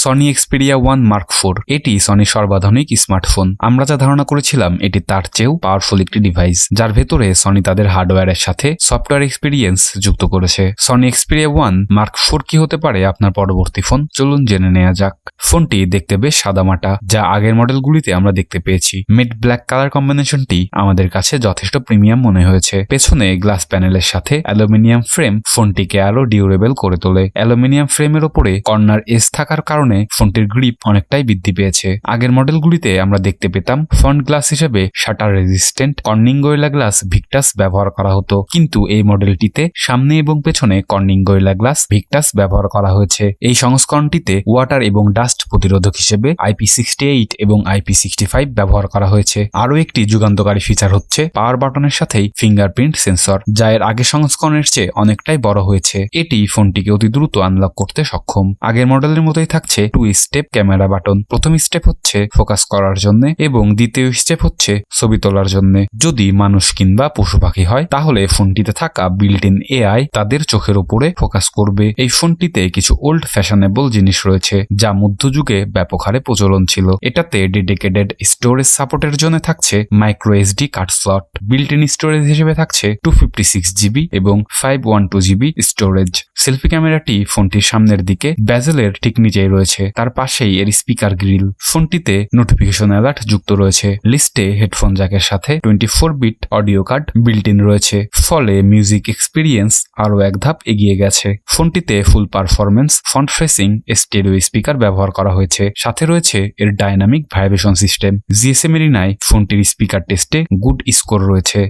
Sony Xperia 1 Mark IV এটি সনির সর্বাধুনিক smartphone. আমরা যা ধারণা করেছিলাম এটি তার চেয়েও পাওয়ারফুল একটি ডিভাইস, যার ভেতরে সনি তাদের হার্ডওয়্যারের সাথে সফটওয়্যার এক্সপিরিয়েন্স যুক্ত করেছে। সনি Xperia 1 Mark IV কি হতে পারে আপনার পরবর্তী ফোন, চলুন জেনে নেওয়া যাক। ফোনটি দেখতে বেশ সাদামাটা, যা আগের মডেলগুলিতে আমরা দেখতে পেয়েছি। মিড ব্ল্যাক কালার কম্বিনেশনটি আমাদের কাছে যথেষ্ট প্রিমিয়াম মনে হয়েছে। পেছনে গ্লাস প্যানেলের সাথে অ্যালুমিনিয়াম ফ্রেম ফোনটিকে আরো ডিউরেবল করে তোলে। অ্যালুমিনিয়াম ফ্রেমের ওপরে কর্নার এজ থাকার কারণে ফোনটির গ্রিপ অনেকটাই বৃদ্ধি পেয়েছে। আগের মডেলগুলিতে আমরা দেখতে পেতাম ফ্রন্ট গ্লাস হিসেবে shutter resistant Corning gorilla glass Victus ব্যবহার করা হতো, কিন্তু এই মডেলটিতে সামনে এবং পেছনে কর্নিং গরিলা গ্লাস ভিক্টাস ব্যবহার করা হয়েছে। এই সংস্করণটিতে ওয়াটার এবং ডাস্ট প্রতিরোধক হিসেবে IP68 এবং IP65 ব্যবহার করা হয়েছে। আরও একটি যুগান্তকারী ফিচার হচ্ছে পাওয়ার বাটনের সাথেই ফিঙ্গারপ্রিন্ট সেন্সর, যা এর আগের সংস্করণের চেয়ে অনেকটাই বড় হয়েছে। এটি ফোনটিকে অতি দ্রুত আনলক করতে সক্ষম। আগের মডেলের মতোই থাকছে 2 স্টেপ ক্যামেরা বাটন। প্রথম স্টেপ হচ্ছে ফোকাস করার জন্য এবং দ্বিতীয় স্টেপ হচ্ছে ছবি তোলার জন্য। যদি মানুষ কিংবা পশু পাখি হয় তাহলে ফোনটিতে থাকা বিল্ট ইন AI তাদের চোখের উপরে ফোকাস করবে। এই ফোনটিতে কিছু ওল্ড ফ্যাশনেবল জিনিস রয়েছে যা মধ্যযুগে ব্যাপক হারে প্রচলন ছিল। এটাতে ডেডিকেটেড স্টোরেজ সাপোর্টের জন্য থাকছে micro SD card slot. Built in storage হিসেবে থাকছে 256GB এবং 512GB স্টোরেজ। সেলফি ক্যামেরাটি ফোনটির সামনের দিকে ব্যাজেলের ঠিক নিচেই রয়েছে, তার পাশেই এর স্পিকার গ্রিল। ফোনটিতে নোটিফিকেশন অ্যালার্ট যুক্ত রয়েছে। লিস্টে হেডফোন জ্যাকের সাথে 24 bit audio card built in রয়েছে, ফলে মিউজিক এক্সপিরিয়েন্স আরও এক ধাপ এগিয়ে গেছে। ফোনটিতে full performance front facing stereo speaker ব্যবহার করা হয়েছে, সাথে রয়েছে এর ডাইনামিক ভাইব্রেশন সিস্টেম। GSM এরিনায় ফোনটির স্পিকার টেস্টে গুড স্কোর রয়েছে।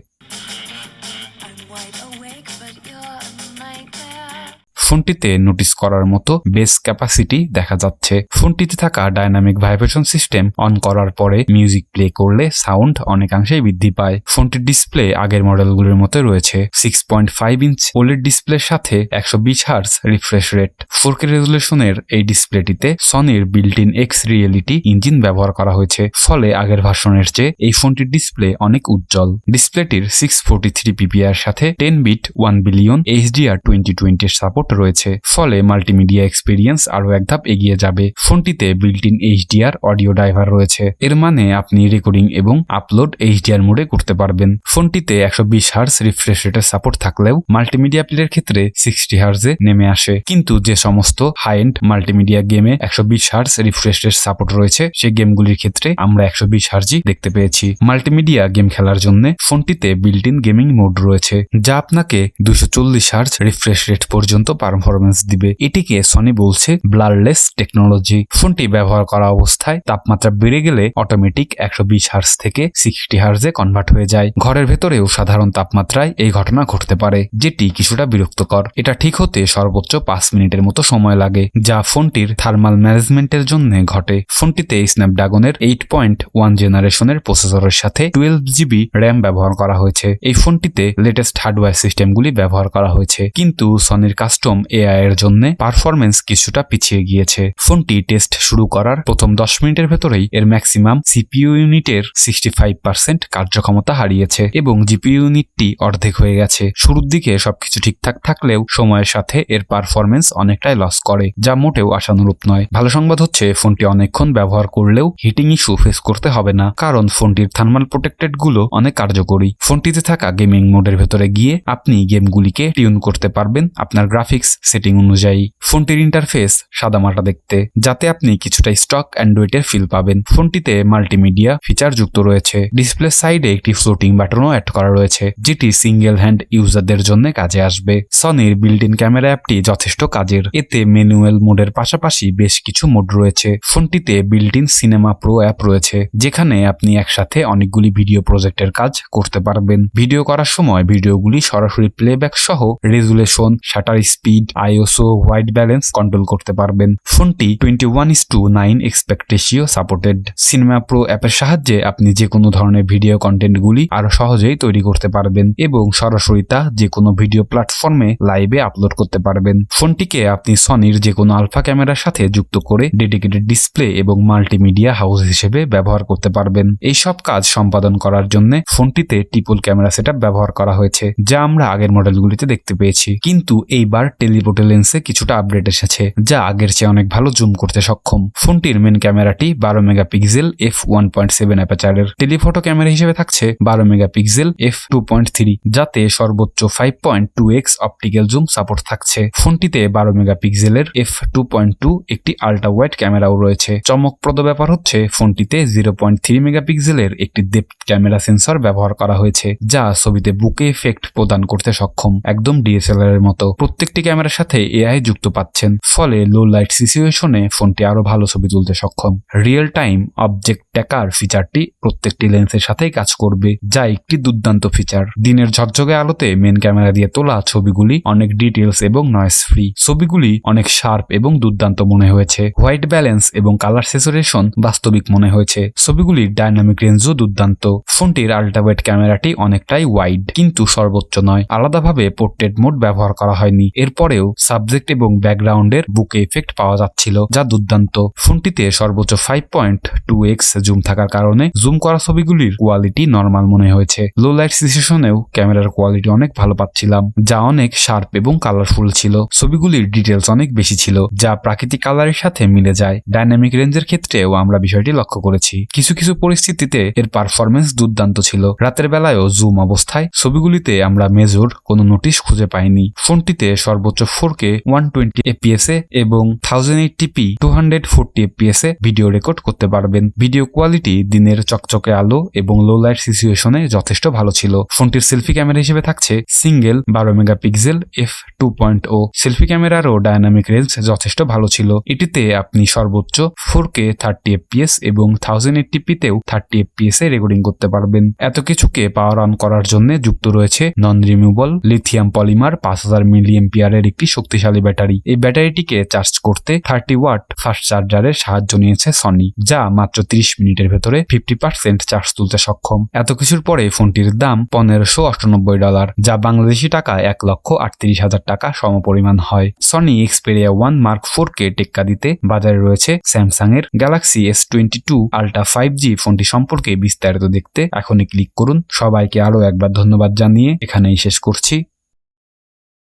ফোনটিতে নোটিস করার মতো বেস ক্যাপাসিটি দেখা যাচ্ছে। ফোনটিতে থাকা ডাইনামিক ভাইব্রেশন সিস্টেম অন করার পরে মিউজিক প্লে করলে সাউন্ড অনেকাংশেই বৃদ্ধি পায়। ফোনটির ডিসপ্লে আগের মডেলগুলোর মতো রয়েছে। 6.5 ইঞ্চ OLED ডিসপ্লের সাথে 120 হার্জ রিফ্রেশ রেট। 4K রেজুলেশনের এই ডিসপ্লেটিতে সনির built in X reality engine ব্যবহার করা হয়েছে, ফলে আগের ভার্সনের চেয়ে এই ফোনটির ডিসপ্লে অনেক উজ্জ্বল। ডিসপ্লেটির 643 ppi এর সাথে 10 বিট 1 বিলিয়ন HDR 2020 সাপোর্ট রয়েছে, ফলে মাল্টিমিডিয়া এক্সপিরিয়েন্স আরো এক ধাপ এগিয়ে যাবে। ফোনটিতে built in HDR audio driver রয়েছে, এর মানে আপনি রেকর্ডিং এবং আপলোড HDR মোডে করতে পারবেন। ফোনটিতে 120 হার্জ রিফ্রেশ রেটের সাপোর্ট থাকলেও মাল্টিমিডিয়া প্লের ক্ষেত্রে 60 হার্জে নেমে আসে, কিন্তু যে সমস্ত হাই এন্ড মাল্টিমিডিয়া গেমে 120 হার্জ রিফ্রেশ রেট সাপোর্ট রয়েছে সেই গেমগুলির ক্ষেত্রে আমরা 120 হার্জই দেখতে পেয়েছি। মাল্টিমিডিয়া গেম খেলার জন্য ফোনটিতে বিল্ট ইন গেমিং মোড রয়েছে, যা আপনাকে 240 হার্জ রিফ্রেশ রেট পর্যন্ত পারফরমেন্স দিবে। এটিকে সনি বলছে ব্লারলেস টেকনোলজি। ফোনটি ব্যবহার করা অবস্থায় তাপমাত্রা বেড়ে গেলে অটোমেটিক 120 হার্জ থেকে 60 হার্জে কনভার্ট হয়ে যায়। ঘরের ভেতরেও সাধারণ তাপমাত্রায় এই ঘটনা ঘটতে পারে, যেটি কিছুটা বিরক্তকর। এটা ঠিক হতে সর্বোচ্চ 5 মিনিটের মতো সময় লাগে, যা ফোনটির থার্মাল ম্যানেজমেন্টের জন্য ঘটে। ফোনটিতে স্ন্যাপড্রাগনের 8.1 জেনারেশনের প্রসেসরের সাথে 12GB র্যাম ব্যবহার করা হয়েছে। এই ফোনটিতে লেটেস্ট হার্ডওয়্যার সিস্টেমগুলি ব্যবহার করা হয়েছে, কিন্তু সনির কাস্টম AI এর জন্য পারফরমেন্স কিছুটা পিছিয়ে গিয়েছে। ফোনটি টেস্ট শুরু করার প্রথম 10 মিনিটের ভেতরেই এর ম্যাক্সিমাম CPU ইউনিটের 65% কার্যক্ষমতা হারিয়েছে এবং GPU ইউনিটটি অর্ধেক হয়ে গেছে। শুরুর দিকে সবকিছু ঠিকঠাক থাকলেও সময়ের সাথে এর পারফরমেন্স অনেকটাই লস করে, যা মোটেও আশানুরূপ নয়। ভালো সংবাদ হচ্ছে ফোনটি অনেকক্ষণ ব্যবহার করলেও হিটিং ইস্যু ফেস করতে হবে না, কারণ ফোনটির থার্মাল প্রোটেক্টেড গুলো অনেক কার্যকরী। ফোনটিতে থাকা গেমিং মোডের ভেতরে গিয়ে আপনি গেমগুলিকে টিউন করতে পারবেন আপনার গ্রাফিক্স সেটিং অনুযায়ী। ফোনটির ইন্টারফেস সাদামাটা দেখতে, যাতে আপনি কিছুটা স্টক অ্যান্ড্রয়েডের ফিল পাবেন। ফোনটিতে মাল্টিমিডিয়া ফিচার যুক্ত রয়েছে। ডিসপ্লে সাইডে একটি ফ্লোটিং বাটনও অ্যাড করা রয়েছে, যেটি সিঙ্গেল হ্যান্ড ইউজারদের জন্য কাজে আসবে। সনির বিল্ট ইন ক্যামেরা অ্যাপটি যথেষ্ট কাজের। এতে ম্যানুয়াল মোডের পাশাপাশি বেশ কিছু মোড রয়েছে। ফোনটিতে built in cinema pro app রয়েছে, যেখানে আপনি একসাথে অনেকগুলি ভিডিও প্রজেক্টের কাজ করতে পারবেন। ভিডিও করার সময় ভিডিওগুলি সরাসরি প্লেব্যাক সহ resolution, shutter speed, ISO, white balance control করতে পারবেন। ফোনটি 21:9 expect ratio supported. Cinema pro অ্যাপের সাহায্যে আপনি যে কোনো ধরনের ভিডিও কন্টেন্টগুলি আরো সহজেই তৈরি করতে পারবেন এবং সরাসরি তা যে কোনো ভিডিও প্ল্যাটফর্মে লাইভে আপলোড করতে পারবেন। ফোনটিকে আপনি সনির যে কোনো আলফা ক্যামেরার সাথে যুক্ত করে ডেডিকেটেড ডিসপ্লে এবং মাল্টিমিডিয়া হাউস হিসেবে ব্যবহার করতে পারবেন। এই সব কাজ সম্পাদন করার জন্য ফোনটিতে ট্রিপল ক্যামেরা সেটআপ ব্যবহার করা হয়েছে, যা আমরা আগের মডেলগুলিতে দেখতে পেয়েছি, কিন্তু এইবার টেলিপোর্টে লেন্সে কিছুটা আপডেট এসেছে, যা আগের চেয়ে অনেক ভালো জুম করতে সক্ষম। ফোনটির মেন ক্যামেরাটি 12 মেগাপিক্সেল f1.7 অ্যাপাচারের। টেলিফটো ক্যামেরা হিসেবে থাকছে 12 মেগাপিক্সেল f2.3, যাতে সর্বোচ্চ 5.2x অপটিক্যাল জুম সাপোর্ট থাকছে। ফোনটিতে 12 মেগাপিক্সেলের f2.2 একটি আল্ট্রা ওয়াইড ক্যামেরাও রয়েছে। চমকপ্রদ ব্যাপার হচ্ছে ফোনটিতে 0.3 মেগাপিক্সেলের একটি ডেপথ ক্যামেরা সেন্সর ব্যবহার করা হয়েছে, যা ছবিতে বুকে এফেক্ট প্রদান করতে সক্ষম, একদম ডিএসএলআর এর মতো। প্রত্যেকটি ক্যামেরার সাথে এআই যুক্ত পাচ্ছেন, ফলে লো লাইট সিচুয়েশনে ফোনটি আরো ভালো ছবি তুলতে সক্ষম। রিয়েল টাইম অবজেক্ট ট্র্যাকার ফিচারটি প্রত্যেকটি লেন্সের সাথেই কাজ করবে, যা একটি দুর্দান্ত ফিচার। দিনের ঝকঝকে আলোতে মেন ক্যামেরা দিয়ে তোলা ছবিগুলি অনেক ডিটেলস এবং নয়েজ ফ্রি। ছবিগুলি অনেক শার্প এবং দুর্দান্ত মনে হয়েছে। হোয়াইট ব্যালেন্স এবং কালার স্যাচুরেশন বাস্তবিক মনে হয়েছে। ছবিগুলির ডাইনামিক রেঞ্জও দুর্দান্ত। ফোনটির আল্ট্রা ওয়াইড ক্যামেরাটি অনেকটাই ওয়াইড, কিন্তু সর্বোচ্চ নয়। আলাদাভাবে পোর্ট্রেট মোড ব্যবহার করা হয়নি। এরপরেও সাবজেক্ট এবং ব্যাকগ্রাউন্ডের বুকে এফেক্ট পাওয়া যাচ্ছিল, যা দুর্দান্ত। ফোনটিতে সর্বোচ্চ 5.2x জুম থাকার কারণে জুম করা ছবিগুলির কোয়ালিটি নরমাল মনে হয়েছে। লো লাইট সিচুয়েশনেও ক্যামেরার কোয়ালিটি অনেক ভালো পাচ্ছিলাম, যা অনেক শার্প এবং কালারফুল ছিল। ছবিগুলির ডিটেলস অনেক বেশি ছিল, যা প্রাকৃতিক কালারের সাথে মিলে যায়। ডাইনামিক রেঞ্জের ক্ষেত্রেও আমরা বিষয়টি লক্ষ্য করেছি। কিছু কিছু পরিস্থিতিতে এর পারফরমেন্স দুর্দান্ত ছিল। রাতের বেলায়ও জুম অবস্থায় ছবিগুলিতে আমরা মেজর কোনো নোটিশ খুঁজে পাইনি। ফোনটিতে সর্বোচ্চ 4K 120 fps এবং 1080p 240 fps ভিডিও রেকর্ড করতে পারবেন। ভিডিও কোয়ালিটি দিনের চকচকে আলো এবং লো লাইট সিচুয়েশনে যথেষ্ট ভালো ছিল। ফোনটির সেলফি ক্যামেরা হিসেবে থাকছে সিঙ্গেল 12 মেগাপিক্সেল f2.0। সেলফি ক্যামেরারও ডাইনামিক রেঞ্জ যথেষ্ট ভালো ছিল। এটিতে আপনি সর্বোচ্চ 4K 30 fps এবং 1080p তেও 30 fps এ রেকর্ডিং করতে পারবেন। এত কিছুকে পাওয়ার অন করার জন্য যুক্ত রয়েছে নন রিমুভেবল লিথিয়াম পলিমার 5000 মিলিঅ্যাম্পিয়ারের একটি শক্তিশালী ব্যাটারি। এই ব্যাটারিটিকে চার্জ করতে 30 ওয়াট ফাস্ট চার্জারের সাহায্য নিয়েছে সনি, যা মাত্র 30 মিনিটের ভেতরে 50% চার্জ তুলতে সক্ষম। এত কিছুর পরে ফোনটির দাম $1598, যা বাংলাদেশি টাকায় 1,38,000 টাকা সমপরিমাণ হয়। সনি Xperia 1 Mark 4কে টেক্কা দিতে বাজারে রয়েছে স্যামসাং এর গ্যালাক্সি S22 আল্ট্রা 5G। ফোনটি সম্পর্কে বিস্তারিত দেখতে এখনই ক্লিক করুন। সবাইকে আরো একবার ধন্যবাদ জানিয়ে এখানেই শেষ করছি।